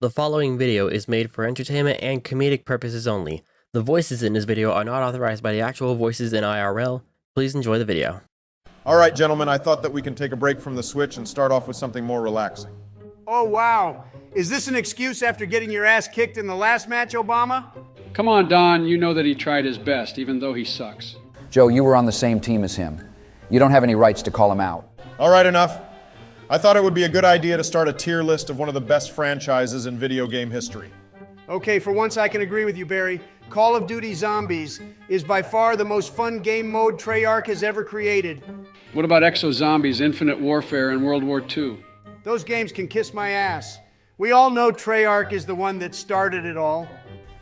The following video is made for entertainment and comedic purposes only. The voices in this video are not authorized by the actual voices in IRL. Please enjoy the video. All right, gentlemen, I thought that we can take a break from the Switch and start off with something more relaxing. Oh, wow. Is this an excuse after getting your ass kicked in the last match, Obama? Come on, Don. You know that he tried his best, even though he sucks. Joe, you were on the same team as him. You don't have any rights to call him out. All right, enough. I thought it would be a good idea to start a tier list of one of the best franchises in video game history. Okay, for once I can agree with you, Barry. Call of Duty Zombies is by far the most fun game mode Treyarch has ever created. What about Exo Zombies, Infinite Warfare, and World War II? Those games can kiss my ass. We all know Treyarch is the one that started it all.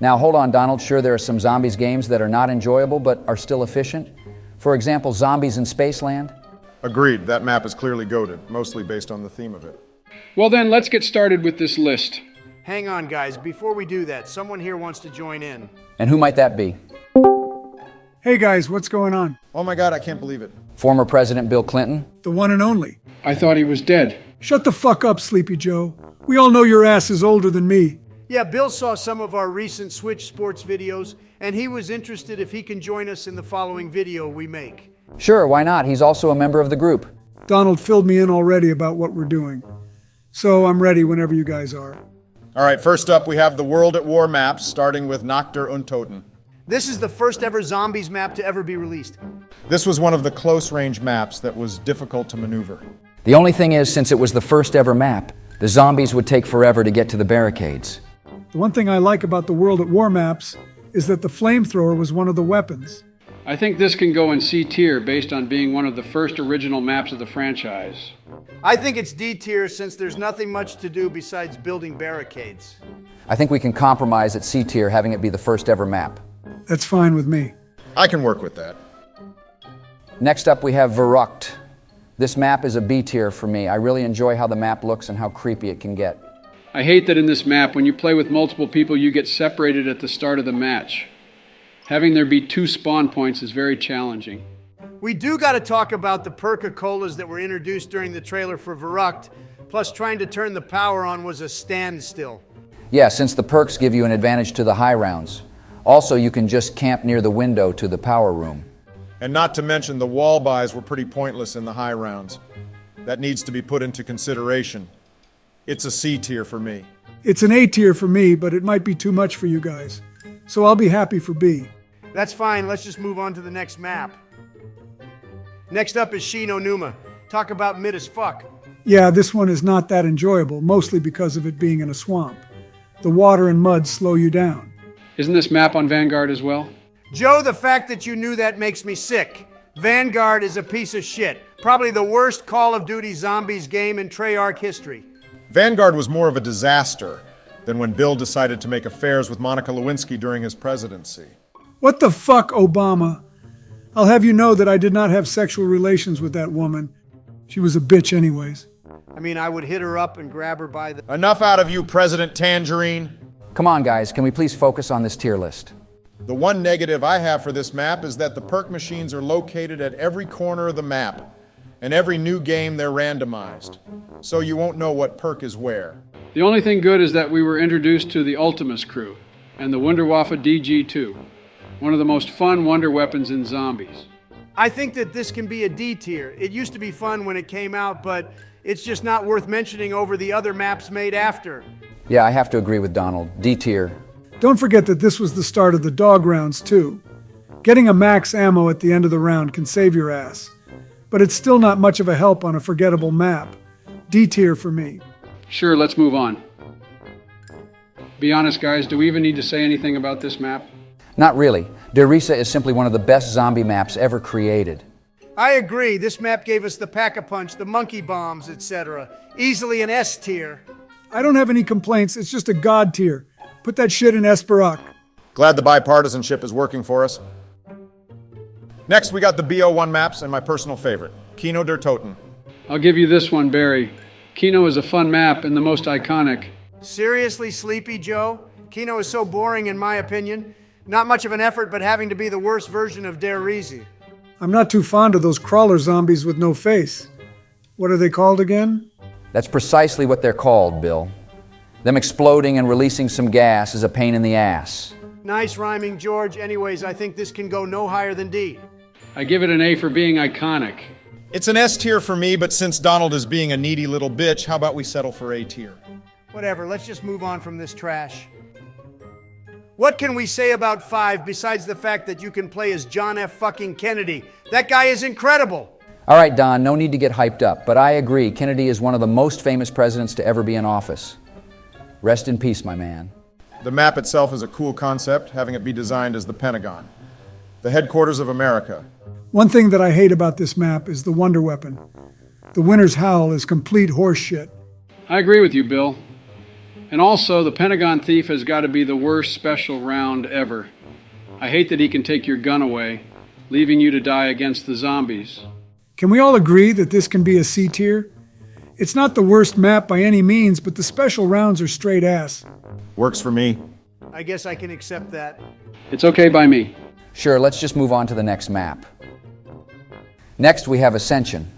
Now, hold on, Donald. Sure, there are some Zombies games that are not enjoyable, but are still efficient. For example, Zombies in Spaceland. Agreed, that map is clearly goated, mostly based on the theme of it. Well then, let's get started with this list. Hang on, guys. Before we do that, someone here wants to join in. And who might that be? Hey guys, what's going on? Oh my God, I can't believe it. Former President Bill Clinton? The one and only. I thought he was dead. Shut the fuck up, Sleepy Joe. We all know your ass is older than me. Yeah, Bill saw some of our recent Switch sports videos, and he was interested if he can join us in the following video we make. Sure, why not? He's also a member of the group. Donald filled me in already about what we're doing. So I'm ready whenever you guys are. All right, first up we have the World at War maps, starting with Nocturn. This is the first ever Zombies map to ever be released. This was one of the close-range maps that was difficult to maneuver. The only thing is, since it was the first ever map, the zombies would take forever to get to the barricades. The one thing I like about the World at War maps is that the flamethrower was one of the weapons. I think this can go in C tier based on being one of the first original maps of the franchise. I think it's D tier since there's nothing much to do besides building barricades. I think we can compromise at C tier, having it be the first ever map. That's fine with me. I can work with that. Next up we have Verrucht. This map is a B tier for me. I really enjoy how the map looks and how creepy it can get. I hate that in this map, when you play with multiple people, you get separated at the start of the match. Having there be 2 spawn points is very challenging. We do got to talk about the Perca-Colas that were introduced during the trailer for Verrucht, plus trying to turn the power on was a standstill. Yeah, since the perks give you an advantage to the high rounds. Also, you can just camp near the window to the power room. And not to mention the wall buys were pretty pointless in the high rounds. That needs to be put into consideration. It's a C tier for me. It's an A tier for me, but it might be too much for you guys. So I'll be happy for B. That's fine, let's just move on to the next map. Next up is Shi no Numa. Talk about mid as fuck. Yeah, this one is not that enjoyable, mostly because of it being in a swamp. The water and mud slow you down. Isn't this map on Vanguard as well? Joe, the fact that you knew that makes me sick. Vanguard is a piece of shit. Probably the worst Call of Duty Zombies game in Treyarch history. Vanguard was more of a disaster than when Bill decided to make affairs with Monica Lewinsky during his presidency. What the fuck, Obama? I'll have you know that I did not have sexual relations with that woman. She was a bitch anyways. I mean, I would hit her up and grab her by the... Enough out of you, President Tangerine. Come on, guys, can we please focus on this tier list? The one negative I have for this map is that the perk machines are located at every corner of the map, and every new game they're randomized, so you won't know what perk is where. The only thing good is that we were introduced to the Ultimus crew and the Wunderwaffe DG2, one of the most fun wonder weapons in Zombies. I think that this can be a D tier. It used to be fun when it came out, but it's just not worth mentioning over the other maps made after. Yeah, I have to agree with Donald. D tier. Don't forget that this was the start of the dog rounds too. Getting a max ammo at the end of the round can save your ass. But it's still not much of a help on a forgettable map. D tier for me. Sure, let's move on. Be honest, guys, do we even need to say anything about this map? Not really. Derisa is simply one of the best zombie maps ever created. I agree. This map gave us the Pack-a-Punch, the monkey bombs, etc. Easily an S tier. I don't have any complaints, it's just a god tier. Put that shit in Esperak. Glad the bipartisanship is working for us. Next, we got the BO1 maps and my personal favorite, Kino der Toten. I'll give you this one, Barry. Kino is a fun map and the most iconic. Seriously, Sleepy Joe? Kino is so boring in my opinion. Not much of an effort, but having to be the worst version of Der Riese. I'm not too fond of those crawler zombies with no face. What are they called again? That's precisely what they're called, Bill. Them exploding and releasing some gas is a pain in the ass. Nice rhyming, George. Anyways, I think this can go no higher than D. I give it an A for being iconic. It's an S tier for me, but since Donald is being a needy little bitch, how about we settle for A tier? Whatever, let's just move on from this trash. What can we say about 5 besides the fact that you can play as John F. fucking Kennedy? That guy is incredible. All right, Don, no need to get hyped up, but I agree, Kennedy is one of the most famous presidents to ever be in office. Rest in peace, my man. The map itself is a cool concept, having it be designed as the Pentagon, the headquarters of America. One thing that I hate about this map is the wonder weapon. The winner's howl is complete horseshit. I agree with you, Bill. And also, the Pentagon thief has got to be the worst special round ever. I hate that he can take your gun away, leaving you to die against the zombies. Can we all agree that this can be a C tier? It's not the worst map by any means, but the special rounds are straight ass. Works for me. I guess I can accept that. It's okay by me. Sure, let's just move on to the next map. Next, we have Ascension.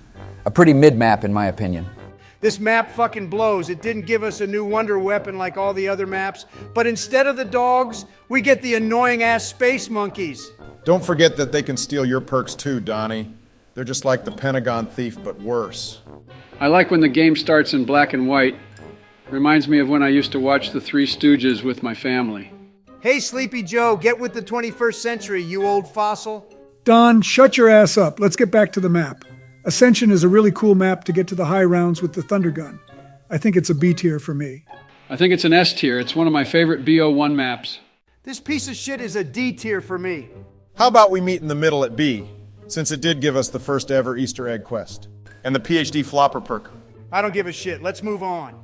A pretty mid-map, in my opinion. This map fucking blows. It didn't give us a new wonder weapon like all the other maps, but instead of the dogs, we get the annoying-ass space monkeys. Don't forget that they can steal your perks too, Donnie. They're just like the Pentagon thief, but worse. I like when the game starts in black and white. Reminds me of when I used to watch The Three Stooges with my family. Hey, Sleepy Joe, get with the 21st century, you old fossil. Don, shut your ass up. Let's get back to the map. Ascension is a really cool map to get to the high rounds with the Thunder Gun. I think it's a B tier for me. I think it's an S tier. It's one of my favorite BO1 maps. This piece of shit is a D tier for me. How about we meet in the middle at B, since it did give us the first ever Easter egg quest, and the PhD flopper perk. I don't give a shit. Let's move on.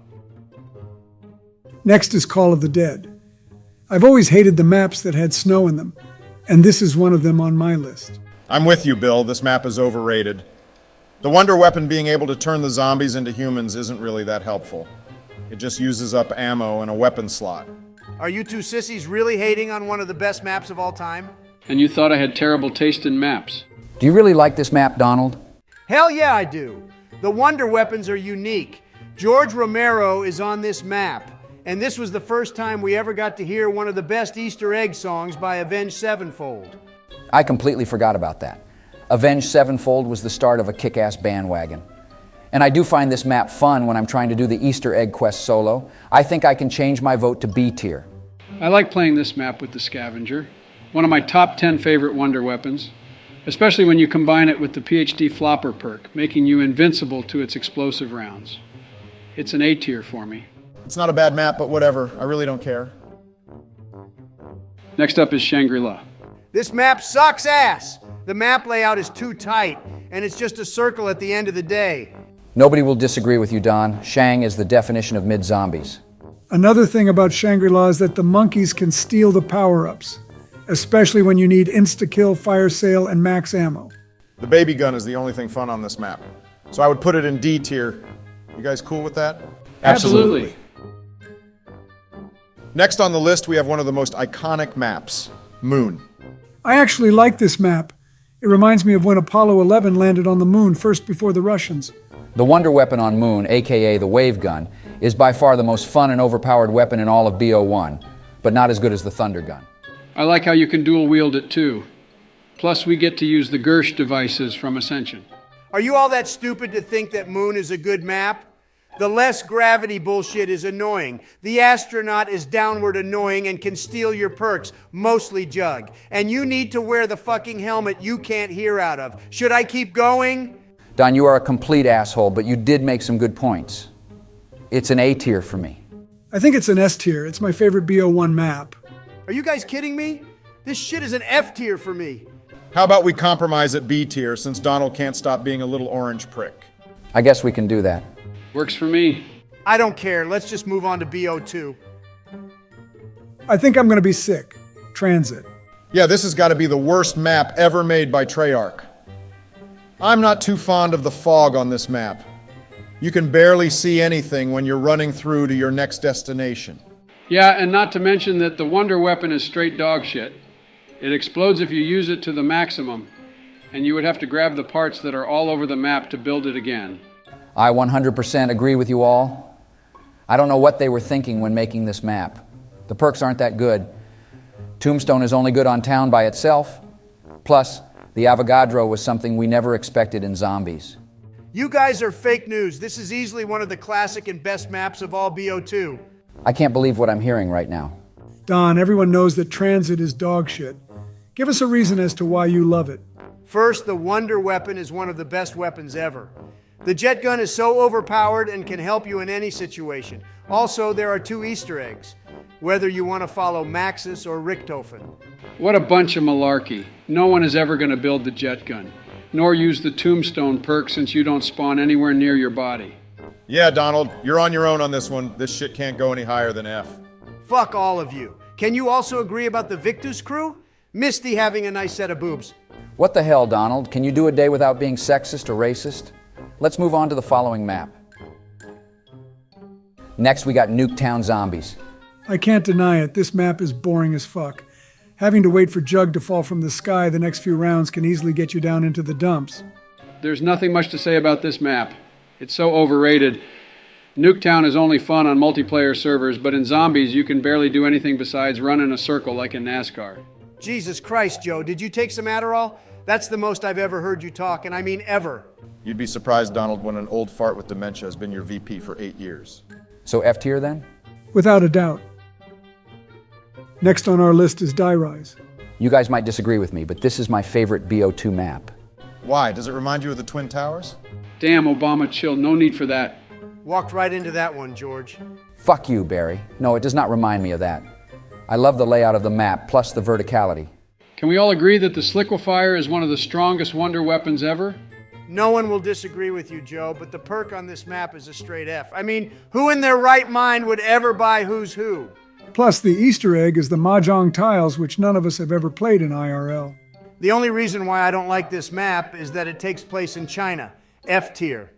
Next is Call of the Dead. I've always hated the maps that had snow in them, and this is one of them on my list. I'm with you, Bill. This map is overrated. The wonder weapon being able to turn the zombies into humans isn't really that helpful. It just uses up ammo and a weapon slot. Are you two sissies really hating on one of the best maps of all time? And you thought I had terrible taste in maps. Do you really like this map, Donald? Hell yeah, I do. The wonder weapons are unique. George Romero is on this map, and this was the first time we ever got to hear one of the best Easter egg songs by Avenged Sevenfold. I completely forgot about that. Avenged Sevenfold was the start of a kick-ass bandwagon. And I do find this map fun when I'm trying to do the Easter egg quest solo. I think I can change my vote to B tier. I like playing this map with the Scavenger, one of my top 10 favorite wonder weapons, especially when you combine it with the PhD flopper perk, making you invincible to its explosive rounds. It's an A tier for me. It's not a bad map, but whatever. I really don't care. Next up is Shangri-La. This map sucks ass. The map layout is too tight, and it's just a circle at the end of the day. Nobody will disagree with you, Don. Shang is the definition of mid-zombies. Another thing about Shangri-La is that the monkeys can steal the power-ups, especially when you need insta-kill, fire sale, and max ammo. The baby gun is the only thing fun on this map. So I would put it in D tier. You guys cool with that? Absolutely. Next on the list, we have one of the most iconic maps, Moon. I actually like this map. It reminds me of when Apollo 11 landed on the moon first before the Russians. The wonder weapon on Moon, aka the wave gun, is by far the most fun and overpowered weapon in all of BO1, but not as good as the Thunder Gun. I like how you can dual wield it too. Plus we get to use the Gersh devices from Ascension. Are you all that stupid to think that Moon is a good map? The less gravity bullshit is annoying. The astronaut is downward annoying and can steal your perks, mostly Jug. And you need to wear the fucking helmet you can't hear out of. Should I keep going? Don, you are a complete asshole, but you did make some good points. It's an A tier for me. I think it's an S tier. It's my favorite BO1 map. Are you guys kidding me? This shit is an F tier for me. How about we compromise at B tier since Donald can't stop being a little orange prick? I guess we can do that. Works for me. I don't care. Let's just move on to BO2. I think I'm going to be sick. Transit. Yeah, this has got to be the worst map ever made by Treyarch. I'm not too fond of the fog on this map. You can barely see anything when you're running through to your next destination. Yeah, and not to mention that the wonder weapon is straight dog shit. It explodes if you use it to the maximum, and you would have to grab the parts that are all over the map to build it again. I 100% agree with you all. I don't know what they were thinking when making this map. The perks aren't that good. Tombstone is only good on town by itself. Plus, the Avogadro was something we never expected in zombies. You guys are fake news. This is easily one of the classic and best maps of all BO2. I can't believe what I'm hearing right now. Don, everyone knows that transit is dog shit. Give us a reason as to why you love it. First, the Wonder Weapon is one of the best weapons ever. The jet gun is so overpowered and can help you in any situation. Also, there are 2 Easter eggs, whether you want to follow Maxis or Richthofen. What a bunch of malarkey. No one is ever going to build the jet gun, nor use the Tombstone perk since you don't spawn anywhere near your body. Yeah, Donald, you're on your own on this one. This shit can't go any higher than F. Fuck all of you. Can you also agree about the Victus crew? Misty having a nice set of boobs. What the hell, Donald? Can you do a day without being sexist or racist? Let's move on to the following map. Next, we got Nuketown Zombies. I can't deny it, this map is boring as fuck. Having to wait for Jug to fall from the sky the next few rounds can easily get you down into the dumps. There's nothing much to say about this map. It's so overrated. Nuketown is only fun on multiplayer servers, but in zombies you can barely do anything besides run in a circle like in NASCAR. Jesus Christ, Joe, did you take some Adderall? That's the most I've ever heard you talk, and I mean ever. You'd be surprised, Donald, when an old fart with dementia has been your VP for 8 years. So F tier then? Without a doubt. Next on our list is Die Rise. You guys might disagree with me, but this is my favorite BO2 map. Why? Does it remind you of the Twin Towers? Damn, Obama, chill. No need for that. Walked right into that one, George. Fuck you, Barry. No, it does not remind me of that. I love the layout of the map, plus the verticality. Can we all agree that the Sliquifier is one of the strongest wonder weapons ever? No one will disagree with you, Joe, but the perk on this map is a straight F. I mean, who in their right mind would ever buy Who's Who? Plus, the Easter egg is the Mahjong tiles, which none of us have ever played in IRL. The only reason why I don't like this map is that it takes place in China. F tier.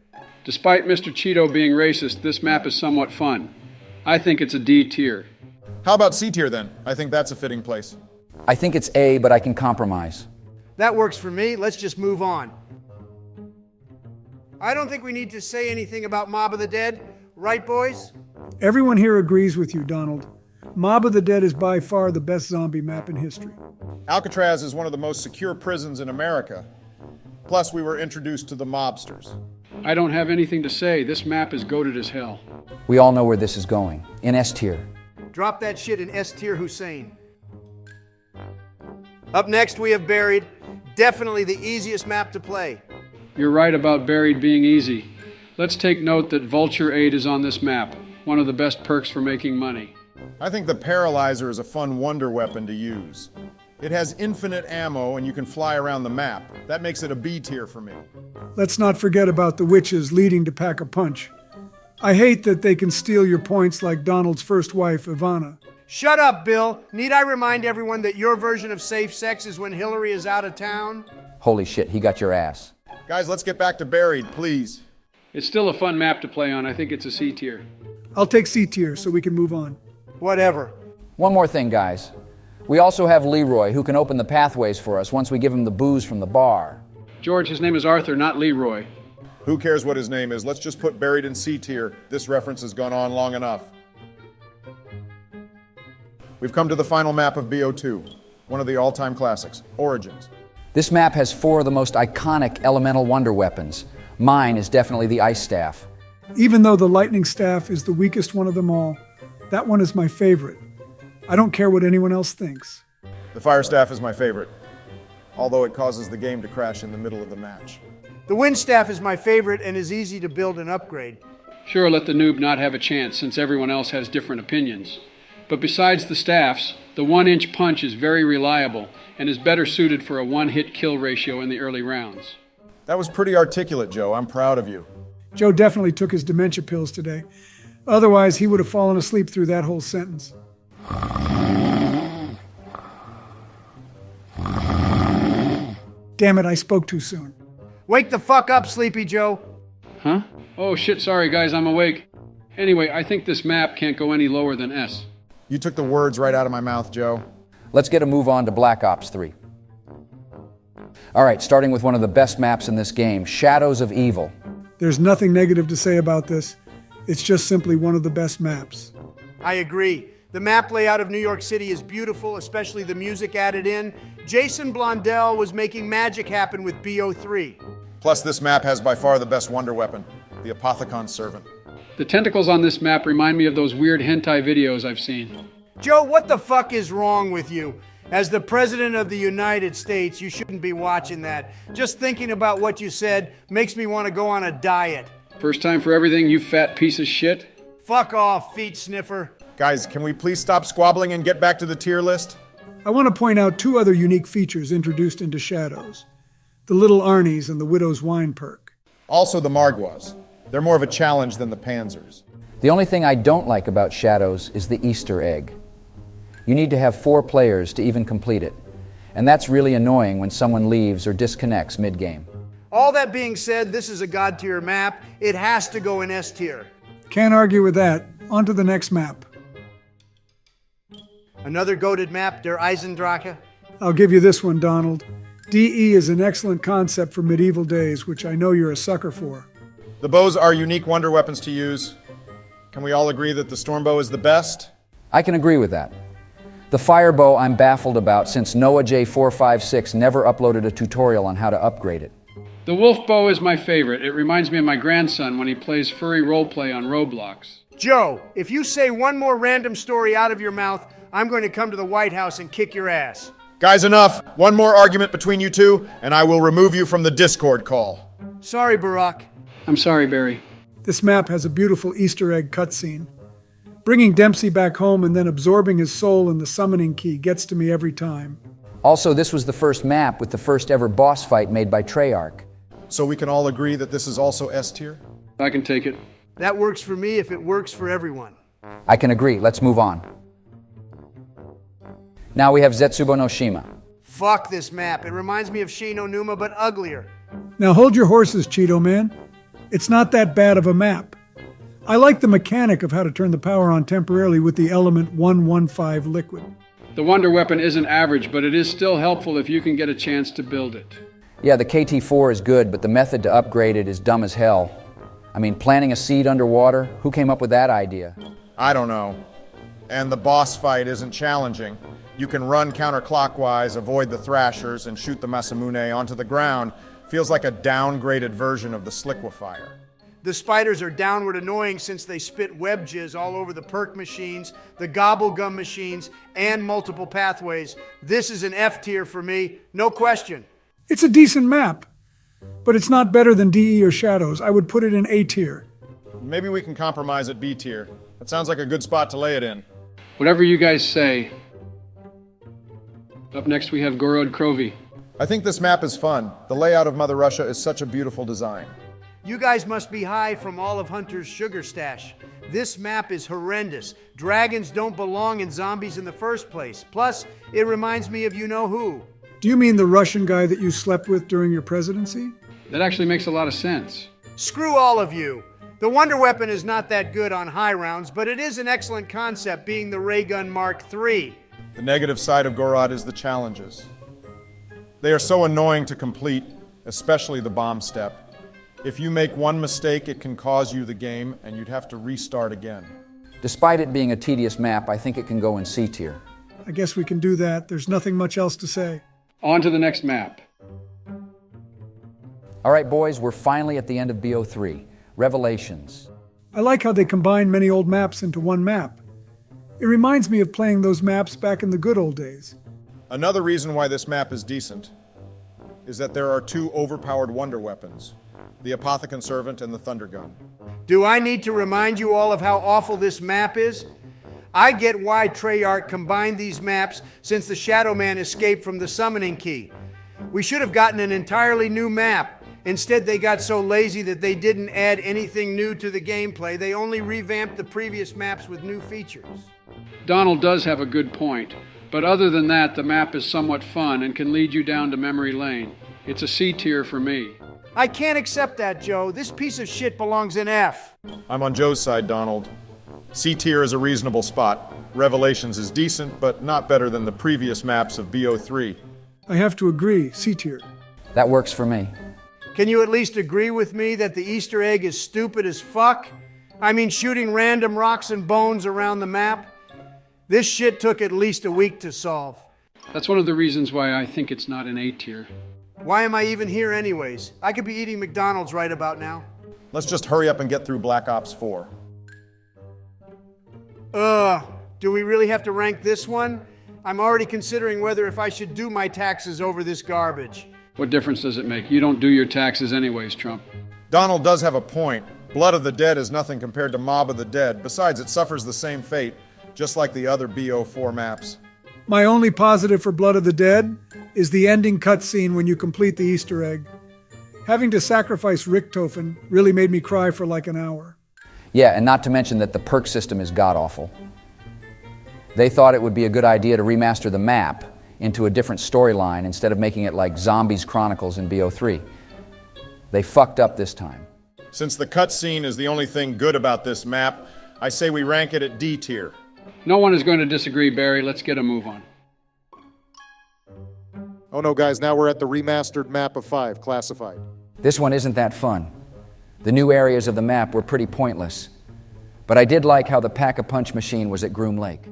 Despite Mr. Cheeto being racist, this map is somewhat fun. I think it's a D tier. How about C tier then? I think that's a fitting place. I think it's A, but I can compromise. That works for me. Let's just move on. I don't think we need to say anything about Mob of the Dead, right, boys? Everyone here agrees with you, Donald. Mob of the Dead is by far the best zombie map in history. Alcatraz is one of the most secure prisons in America. Plus, we were introduced to the mobsters. I don't have anything to say. This map is goated as hell. We all know where this is going. In S tier. Drop that shit in S tier, Hussein. Up next, we have Buried. Definitely the easiest map to play. You're right about Buried being easy. Let's take note that Vulture Aid is on this map, one of the best perks for making money. I think the Paralyzer is a fun wonder weapon to use. It has infinite ammo and you can fly around the map. That makes it a B tier for me. Let's not forget about the witches leading to pack a punch. I hate that they can steal your points like Donald's first wife, Ivana. Shut up, Bill. Need I remind everyone that your version of safe sex is when Hillary is out of town? Holy shit, he got your ass. Guys, let's get back to Buried, please. It's still a fun map to play on. I think it's a C tier. I'll take C tier so we can move on. Whatever. One more thing, guys. We also have Leroy, who can open the pathways for us once we give him the booze from the bar. George, his name is Arthur, not Leroy. Who cares what his name is? Let's just put Buried in C tier. This reference has gone on long enough. We've come to the final map of BO2, one of the all-time classics, Origins. This map has 4 of the most iconic elemental wonder weapons. Mine is definitely the Ice Staff. Even though the lightning staff is the weakest one of them all, that one is my favorite. I don't care what anyone else thinks. The Fire Staff is my favorite, although it causes the game to crash in the middle of the match. The Wind Staff is my favorite and is easy to build and upgrade. Sure, let the noob not have a chance since everyone else has different opinions. But besides the staffs, the 1-inch punch is very reliable and is better suited for a one-hit kill ratio in the early rounds. That was pretty articulate, Joe. I'm proud of you. Joe definitely took his dementia pills today. Otherwise, he would have fallen asleep through that whole sentence. Damn it, I spoke too soon. Wake the fuck up, Sleepy Joe. Huh? Oh shit, sorry guys, I'm awake. Anyway, I think this map can't go any lower than S. You took the words right out of my mouth, Joe. Let's get a move on to Black Ops 3. All right, starting with one of the best maps in this game, Shadows of Evil. There's nothing negative to say about this. It's just simply one of the best maps. I agree. The map layout of New York City is beautiful, especially the music added in. Jason Blondell was making magic happen with BO3. Plus, this map has by far the best wonder weapon, the Apothecon Servant. The tentacles on this map remind me of those weird hentai videos I've seen. Joe, what the fuck is wrong with you? As the President of the United States, you shouldn't be watching that. Just thinking about what you said makes me want to go on a diet. First time for everything, you fat piece of shit. Fuck off, feet sniffer. Guys, can we please stop squabbling and get back to the tier list? I want to point out two other unique features introduced into Shadows. The Little Arnies and the Widow's Wine perk. Also the Margwas. They're more of a challenge than the Panzers. The only thing I don't like about Shadows is the Easter egg. You need to have 4 players to even complete it. And that's really annoying when someone leaves or disconnects mid-game. All that being said, this is a God tier map. It has to go in S tier. Can't argue with that. On to the next map. Another goated map, Der Eisendrache. I'll give you this one, Donald. DE is an excellent concept for medieval days, which I know you're a sucker for. The bows are unique wonder weapons to use. Can we all agree that the Stormbow is the best? I can agree with that. The Firebow I'm baffled about since Noah J456 never uploaded a tutorial on how to upgrade it. The wolf bow is my favorite. It reminds me of my grandson when he plays furry roleplay on Roblox. Joe, if you say one more random story out of your mouth, I'm going to come to the White House and kick your ass. Guys, enough. One more argument between you two, and I will remove you from the Discord call. Sorry, Barack. I'm sorry, Barry. This map has a beautiful Easter egg cutscene. Bringing Dempsey back home and then absorbing his soul in the summoning key gets to me every time. Also, this was the first map with the first ever boss fight made by Treyarch. So we can all agree that this is also S tier? I can take it. That works for me if it works for everyone. I can agree. Let's move on. Now we have Zetsubo no Shima. Fuck this map. It reminds me of Shi no Numa, but uglier. Now hold your horses, Cheeto Man. It's not that bad of a map. I like the mechanic of how to turn the power on temporarily with the element 115 liquid. The wonder weapon isn't average, but it is still helpful if you can get a chance to build it. Yeah, the KT4 is good, but the method to upgrade it is dumb as hell. I mean, planting a seed underwater? Who came up with that idea? I don't know. And the boss fight isn't challenging. You can run counterclockwise, avoid the Thrashers, and shoot the Masamune onto the ground. Feels like a downgraded version of the Sliquifier. The spiders are downward annoying since they spit web jizz all over the perk machines, the gobblegum machines, and multiple pathways. This is an F tier for me, no question. It's a decent map, but it's not better than DE or Shadows. I would put it in A tier. Maybe we can compromise at B tier. That sounds like a good spot to lay it in. Whatever you guys say. Up next we have Gorod Krovi. I think this map is fun. The layout of Mother Russia is such a beautiful design. You guys must be high from all of Hunter's sugar stash. This map is horrendous. Dragons don't belong in zombies in the first place. Plus, it reminds me of you-know-who. Do you mean the Russian guy that you slept with during your presidency? That actually makes a lot of sense. Screw all of you. The wonder weapon is not that good on high rounds, but it is an excellent concept, being the ray gun Mark III. The negative side of Gorod is the challenges. They are so annoying to complete, especially the bomb step. If you make one mistake, it can cause you the game, and you'd have to restart again. Despite it being a tedious map, I think it can go in C tier. I guess we can do that. There's nothing much else to say. On to the next map. All right, boys, we're finally at the end of BO3. Revelations. I like how they combine many old maps into one map. It reminds me of playing those maps back in the good old days. Another reason why this map is decent is that there are 2 overpowered wonder weapons, the Apothecon Servant and the Thunder Gun. Do I need to remind you all of how awful this map is? I get why Treyarch combined these maps since the Shadow Man escaped from the summoning key. We should have gotten an entirely new map. Instead, they got so lazy that they didn't add anything new to the gameplay. They only revamped the previous maps with new features. Donald does have a good point, but other than that, the map is somewhat fun and can lead you down to memory lane. It's a C tier for me. I can't accept that, Joe. This piece of shit belongs in F. I'm on Joe's side, Donald. C tier is a reasonable spot. Revelations is decent, but not better than the previous maps of BO3. I have to agree, C tier. That works for me. Can you at least agree with me that the Easter egg is stupid as fuck? I mean, shooting random rocks and bones around the map. This shit took at least a week to solve. That's one of the reasons why I think it's not an A tier. Why am I even here anyways? I could be eating McDonald's right about now. Let's just hurry up and get through Black Ops 4. Do we really have to rank this one? I'm already considering whether if I should do my taxes over this garbage. What difference does it make? You don't do your taxes anyways, Trump. Donald does have a point. Blood of the Dead is nothing compared to Mob of the Dead. Besides, it suffers the same fate, just like the other BO4 maps. My only positive for Blood of the Dead is the ending cutscene when you complete the Easter egg. Having to sacrifice Richtofen really made me cry for like an hour. Yeah, and not to mention that the perk system is god-awful. They thought it would be a good idea to remaster the map into a different storyline instead of making it like Zombies Chronicles in BO3. They fucked up this time. Since the cutscene is the only thing good about this map, I say we rank it at D tier. No one is going to disagree, Barry. Let's get a move on. Oh no, guys, now we're at the remastered map of 5, classified. This one isn't that fun. The new areas of the map were pretty pointless. But I did like how the Pack-a-Punch machine was at Groom Lake.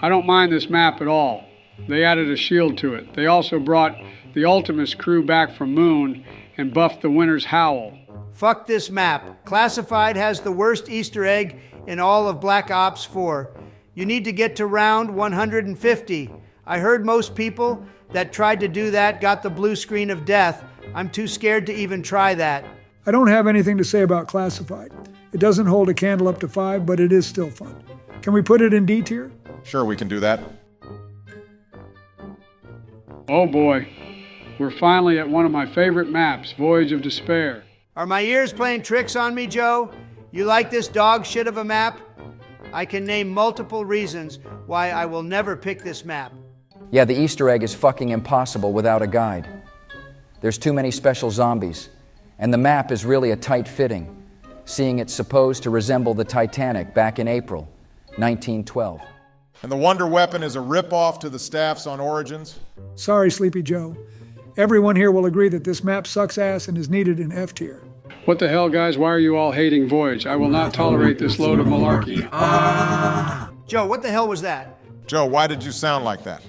I don't mind this map at all. They added a shield to it. They also brought the Ultimus crew back from Moon and buffed the Winter's Howl. Fuck this map. Classified has the worst Easter egg in all of Black Ops 4. You need to get to round 150. I heard most people that tried to do that got the blue screen of death. I'm too scared to even try that. I don't have anything to say about Classified. It doesn't hold a candle up to 5, but it is still fun. Can we put it in D tier? Sure, we can do that. Oh boy, we're finally at one of my favorite maps, Voyage of Despair. Are my ears playing tricks on me, Joe? You like this dog shit of a map? I can name multiple reasons why I will never pick this map. Yeah, the Easter egg is fucking impossible without a guide. There's too many special zombies, and the map is really a tight fitting, seeing it's supposed to resemble the Titanic back in April 1912. And the Wonder Weapon is a rip-off to the staffs on Origins? Sorry, Sleepy Joe. Everyone here will agree that this map sucks ass and is needed in F tier. What the hell, guys? Why are you all hating Voyage? I will not tolerate this load of malarkey. Joe, what the hell was that? Joe, why did you sound like that?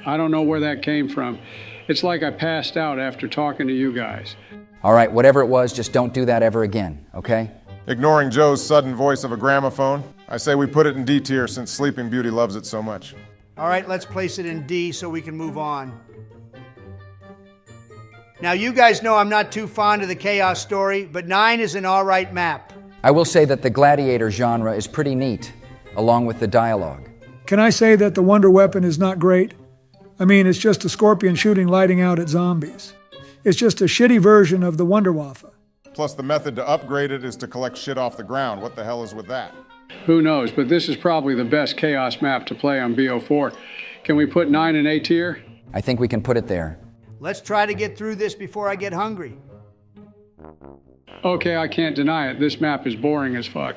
I don't know where that came from. It's like I passed out after talking to you guys. All right, whatever it was, just don't do that ever again, okay? Ignoring Joe's sudden voice of a gramophone, I say we put it in D tier since Sleeping Beauty loves it so much. All right, let's place it in D so we can move on. Now, you guys know I'm not too fond of the Chaos story, but 9 is an all right map. I will say that the gladiator genre is pretty neat, along with the dialogue. Can I say that the Wonder Weapon is not great? I mean, it's just a scorpion shooting lighting out at zombies. It's just a shitty version of the Wunderwaffe. Plus, the method to upgrade it is to collect shit off the ground. What the hell is with that? Who knows, but this is probably the best Chaos map to play on BO4. Can we put 9 in A tier? I think we can put it there. Let's try to get through this before I get hungry. Okay, I can't deny it. This map is boring as fuck.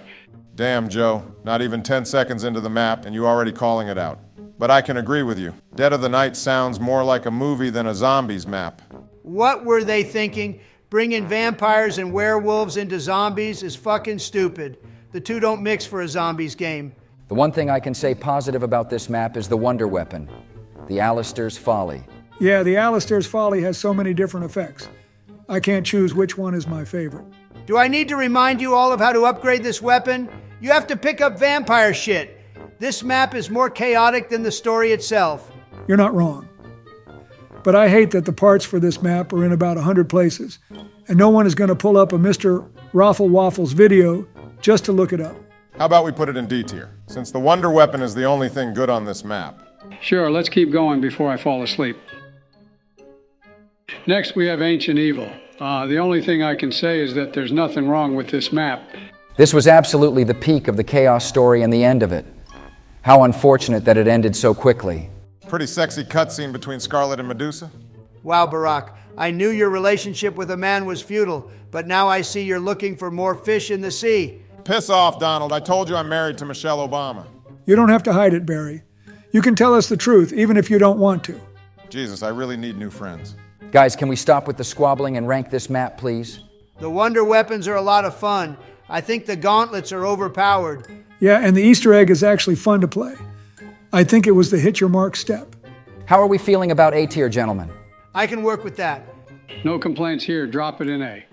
Damn, Joe. Not even 10 seconds into the map, and you already calling it out. But I can agree with you. Dead of the Night sounds more like a movie than a zombies map. What were they thinking? Bringing vampires and werewolves into zombies is fucking stupid. The two don't mix for a zombies game. The one thing I can say positive about this map is the Wonder Weapon, the Alistair's Folly. Yeah, the Alistair's Folly has so many different effects. I can't choose which one is my favorite. Do I need to remind you all of how to upgrade this weapon? You have to pick up vampire shit. This map is more chaotic than the story itself. You're not wrong. But I hate that the parts for this map are in about 100 places, and no one is going to pull up a Mr. Raffle Waffles video just to look it up. How about we put it in D tier, since the Wonder Weapon is the only thing good on this map? Sure, let's keep going before I fall asleep. Next, we have Ancient Evil. The only thing I can say is that there's nothing wrong with this map. This was absolutely the peak of the Chaos story and the end of it. How unfortunate that it ended so quickly. Pretty sexy cutscene between Scarlet and Medusa. Wow, Barack, I knew your relationship with a man was futile, but now I see you're looking for more fish in the sea. Piss off, Donald. I told you I'm married to Michelle Obama. You don't have to hide it, Barry. You can tell us the truth, even if you don't want to. Jesus, I really need new friends. Guys, can we stop with the squabbling and rank this map, please? The Wonder Weapons are a lot of fun. I think the gauntlets are overpowered. Yeah, and the Easter egg is actually fun to play. I think it was the hit your mark step. How are we feeling about A tier, gentlemen? I can work with that. No complaints here. Drop it in A.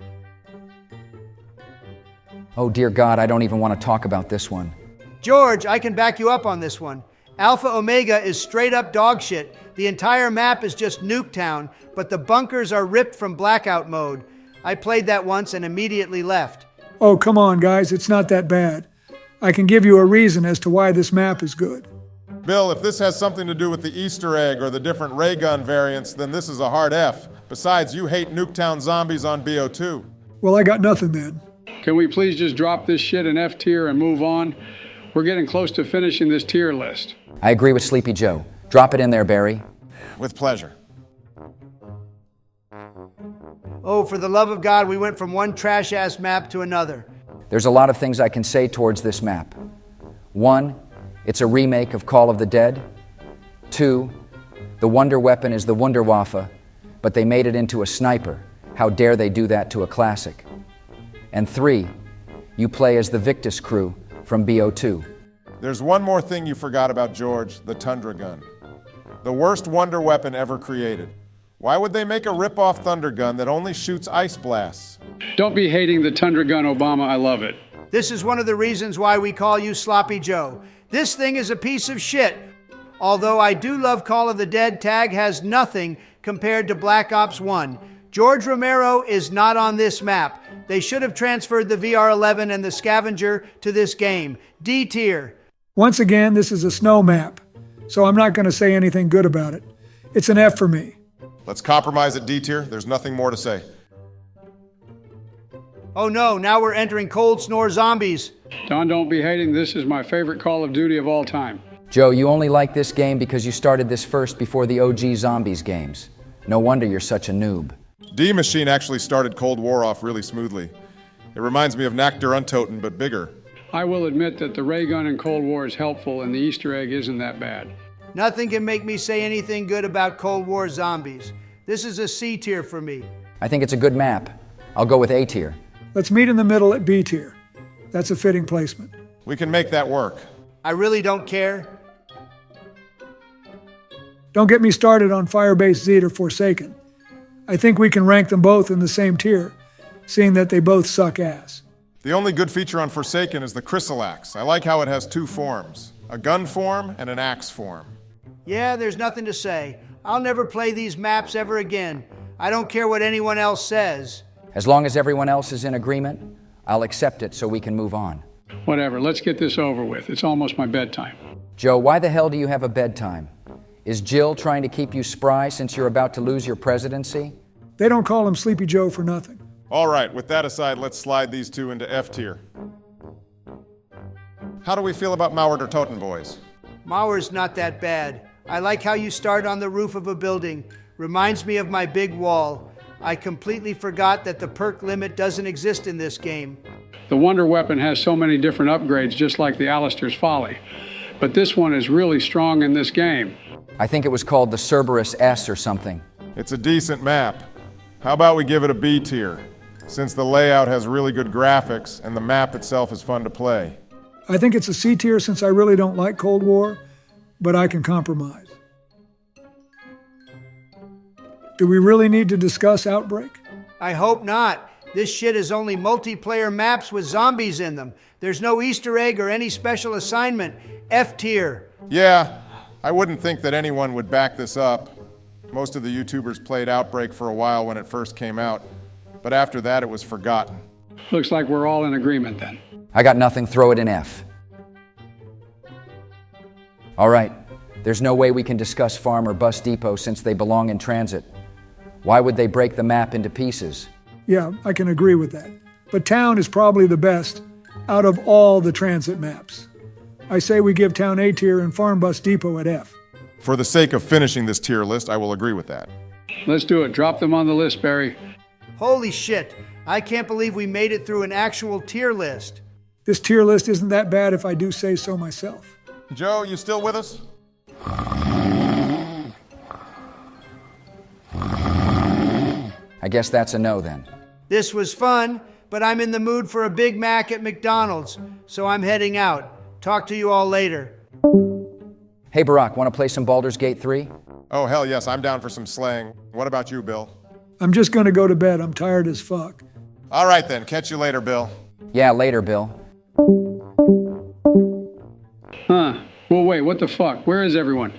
Oh dear God, I don't even want to talk about this one. George, I can back you up on this one. Alpha Omega is straight up dog shit. The entire map is just Nuketown, but the bunkers are ripped from blackout mode. I played that once and immediately left. Oh, come on, guys, it's not that bad. I can give you a reason as to why this map is good. Bill, if this has something to do with the Easter egg or the different ray gun variants, then this is a hard F. Besides, you hate Nuketown zombies on BO2. Well, I got nothing then. Can we please just drop this shit in F tier and move on? We're getting close to finishing this tier list. I agree with Sleepy Joe. Drop it in there, Barry. With pleasure. Oh, for the love of God, we went from one trash-ass map to another. There's a lot of things I can say towards this map. 1, it's a remake of Call of the Dead. 2, the wonder weapon is the Wunderwaffe, but they made it into a sniper. How dare they do that to a classic? And 3, you play as the Victus crew from BO2. There's one more thing you forgot about, George, the Tundra gun. The worst wonder weapon ever created. Why would they make a rip-off thunder gun that only shoots ice blasts? Don't be hating the Tundra gun, Obama. I love it. This is one of the reasons why we call you Sloppy Joe. This thing is a piece of shit. Although I do love Call of the Dead, tag has nothing compared to Black Ops 1. George Romero is not on this map. They should have transferred the VR-11 and the Scavenger to this game. D tier. Once again, this is a snow map, so I'm not going to say anything good about it. It's an F for me. Let's compromise at D tier. There's nothing more to say. Oh no, now we're entering Cold Snore Zombies. Don, don't be hating. This is my favorite Call of Duty of all time. Joe, you only like this game because you started this first before the OG Zombies games. No wonder you're such a noob. D Machine actually started Cold War off really smoothly. It reminds me of Nocturn but bigger. I will admit that the ray gun in Cold War is helpful and the Easter egg isn't that bad. Nothing can make me say anything good about Cold War Zombies. This is a C tier for me. I think it's a good map. I'll go with A tier. Let's meet in the middle at B tier. That's a fitting placement. We can make that work. I really don't care. Don't get me started on Firebase Z or Forsaken. I think we can rank them both in the same tier, seeing that they both suck ass. The only good feature on Forsaken is the Chrysalax. I like how it has two forms, a gun form and an axe form. Yeah, there's nothing to say. I'll never play these maps ever again. I don't care what anyone else says. As long as everyone else is in agreement, I'll accept it so we can move on. Whatever, let's get this over with. It's almost my bedtime. Joe, why the hell do you have a bedtime? Is Jill trying to keep you spry since you're about to lose your presidency? They don't call him Sleepy Joe for nothing. All right, with that aside, let's slide these two into F tier. How do we feel about Mauer der Toten Boys? Mauer's not that bad. I like how you start on the roof of a building. Reminds me of my big wall. I completely forgot that the perk limit doesn't exist in this game. The Wonder Weapon has so many different upgrades, just like the Alistair's Folly. But this one is really strong in this game. I think it was called the Cerberus S or something. It's a decent map. How about we give it a B tier, since the layout has really good graphics and the map itself is fun to play. I think it's a C tier since I really don't like Cold War, but I can compromise. Do we really need to discuss Outbreak? I hope not. This shit is only multiplayer maps with zombies in them. There's no Easter egg or any special assignment. F tier. Yeah, I wouldn't think that anyone would back this up. Most of the YouTubers played Outbreak for a while when it first came out, but after that it was forgotten. Looks like we're all in agreement then. I got nothing, throw it in F. All right, there's no way we can discuss Farm or Bus Depot since they belong in transit. Why would they break the map into pieces? Yeah, I can agree with that. But Town is probably the best out of all the transit maps. I say we give Town A tier and Farm Bus Depot at F. For the sake of finishing this tier list, I will agree with that. Let's do it. Drop them on the list, Barry. Holy shit. I can't believe we made it through an actual tier list. This tier list isn't that bad if I do say so myself. Joe, you still with us? I guess that's a no then. This was fun, but I'm in the mood for a Big Mac at McDonald's, so I'm heading out. Talk to you all later. Hey, Barack, want to play some Baldur's Gate 3? Oh, hell yes, I'm down for some slaying. What about you, Bill? I'm just gonna go to bed. I'm tired as fuck. All right then, catch you later, Bill. Yeah, later, Bill. Huh. Well, wait, what the fuck? Where is everyone?